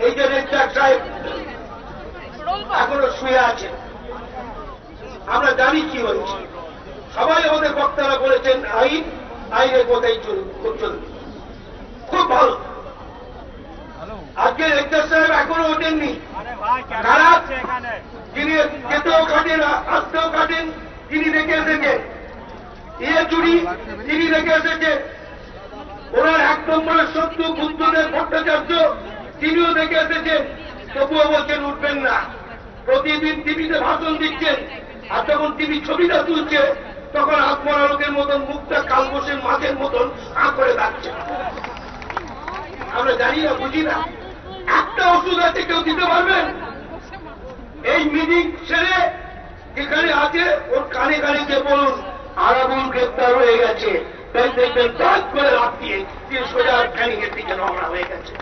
এই যে রেজ্জাক সাহেব এখনো শুয়ে আছে, আমরা জানি কি হয়েছে। সবাই আমাদের বক্তারা বলেছেন আইন আইনের কথাই চলবে, খুব ভালো। আজকে রেজ্জাক সাহেব এখনো ওঠেননি, খারাপ। যিনি যেতেও কাটেন আসতেও কাটেন তিনি রেখে এসেছেন, চুরি তিনি রেখে এসেছেন। ওনার 1 নম্বরের শত্রু বুদ্ধদেব ভট্টাচার্য তিনিও রেখে এসেছেন, তবুও বলছেন উঠবেন না। প্রতিদিন টিভিতে ভাষণ দিচ্ছেন, আর যখন টিভি ছবিটা তুলছে তখন আত্মরা লোকের মতন মুখটা কালবোসের মাছের মতন আঁ করে থাকছে। আমরা জানি না, বুঝি না। একটা ওষুধ আছে কেউ দিতে পারবেন? এই মিটিং ছেড়ে যেখানে আছে ওর কানে কানে যে বলুন আরাবুল গ্রেপ্তার হয়ে গেছে, তাই দেখবেন কাজ করে রাত দিয়ে সোজা ক্যানিংয়ের দিকে রওনা হয়ে গেছে।